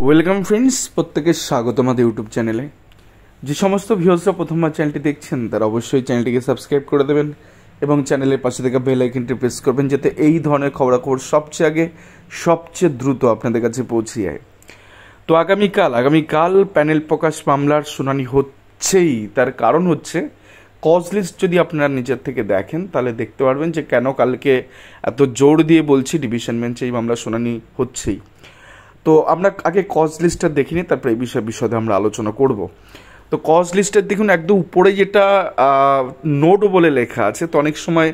Welcome friends, প্রত্যেকে স্বাগত আমাদের ইউটিউব চ্যানেলে। যে সমস্ত ভিউয়ার্সরা প্রথমবার চ্যানেলটি দেখছেন তারা অবশ্যই চ্যানেলটিকে সাবস্ক্রাইব করে দেবেন এবং চ্যানেলের পাশে থাকা বেল আইকনটি প্রেস করবেন যাতে এই ধরনের খবরাখবর সবচেয়ে আগে সবচেয়ে দ্রুত আপনাদের কাছে পৌঁছে যায়। তো আগামীকাল প্যানেল প্রকাশ মামলার শুনানি হচ্ছেই। তার কারণ হচ্ছে কজ লিস্ট যদি আপনারা নিজের থেকে দেখেন তাহলে দেখতে পারবেন যে কেন কালকে এত জোর দিয়ে বলছি ডিভিশন বেঞ্চে এই মামলার শুনানি হচ্ছেই। তো আমরা আগে কজ লিস্টটা দেখিনি, তারপরে এই বিষয়ে আমরা আলোচনা করব। তো কজ লিস্টের দেখুন একদম উপরে যেটা নোট বলে লেখা আছে, তো অনেক সময়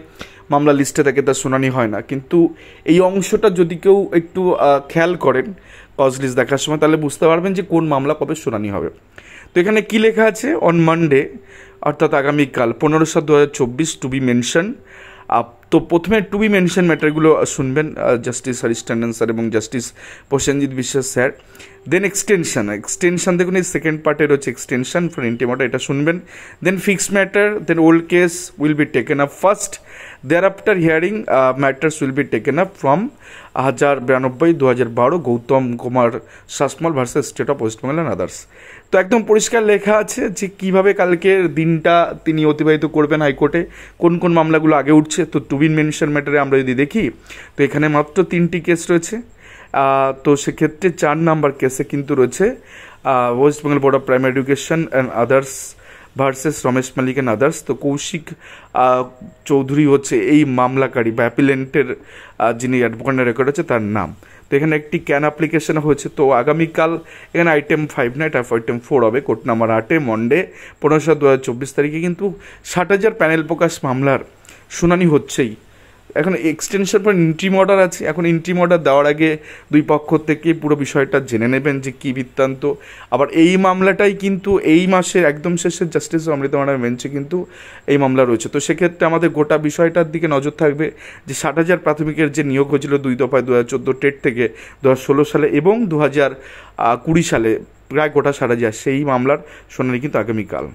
মামলা লিস্টে থাকে তার শুনানি হয় না, কিন্তু এই অংশটা যদি কেউ একটু খেয়াল করেন কজ লিস্ট দেখার সময় তাহলে বুঝতে পারবেন যে কোন মামলা কবে শুনানি হবে। তো এখানে কি লেখা আছে, অন মানডে অর্থাৎ আগামীকাল 15/7/2024 টু বি মেনশন। তো প্রথমে টু বি মেনশন ম্যাটারগুলো শুনবেন জাস্টিস হরিশ টন্ডন স্যার এবং জাস্টিস প্রসেনজিৎ বিশ্বাস স্যার। দেন এক্সটেনশন দেখুন এই সেকেন্ড পার্টের হচ্ছে এক্সটেনশন ফর ইন্টিমেটা, এটা শুনবেন। Then fix matter, then old case will be taken up first, thereafter hearing matters will be taken up from 1092/2012 Gautam Kumar Sasmal versus state of West Bengal and others. তো একদম পরিষ্কার লেখা আছে যে কীভাবে কালকের দিনটা তিনি অতিবাহিত করবেন হাইকোর্টে, কোন কোন মামলাগুলো আগে উঠছে। তো টু বি মেনশন ম্যাটারে আমরা যদি দেখি তো এখানে মাত্র 3টি কেস রয়েছে। তো সেক্ষেত্রে 4 নাম্বার কেসে কিন্তু রয়েছে West Bengal board of primary education and others versus Ramesh Malik and others. তো কৌশিক চৌধুরী হচ্ছে এই মামলাকারী বা অ্যাপিলেন্টের যিনি অ্যাডভোকেটের রেকর্ড আছে তার নাম। তো এখানে একটি ক্যান অ্যাপ্লিকেশন হয়েছে। তো আগামীকাল এখানে আইটেম 5 না, এটা আইটেম 4 হবে। কোর্ট নাম্বার 8-এ মন্ডে 15/7/2024 তারিখে কিন্তু 60,000 প্যানেল প্রকাশ মামলার শুনানি হচ্ছেই। এখন এক্সটেনশন পর ইন্ট্রিম অর্ডার আছে। এখন ইন্ট্রিম অর্ডার দেওয়ার আগে দুই পক্ষ থেকে পুরো বিষয়টা জেনে নেবেন যে কী বৃত্তান্ত। আবার এই মামলাটাই কিন্তু এই মাসের একদম শেষে জাস্টিস অমৃতা ম্যাডাম বেঞ্চে কিন্তু এই মামলা রয়েছে। তো সেক্ষেত্রে আমাদের গোটা বিষয়টার দিকে নজর থাকবে যে 60,000 প্রাথমিকের যে নিয়োগ হয়েছিল 2 দফায় 2014 টেট থেকে 2016 সালে এবং 2020 সালে প্রায় গোটা 60,000, সেই মামলার শুনানি কিন্তু আগামীকাল।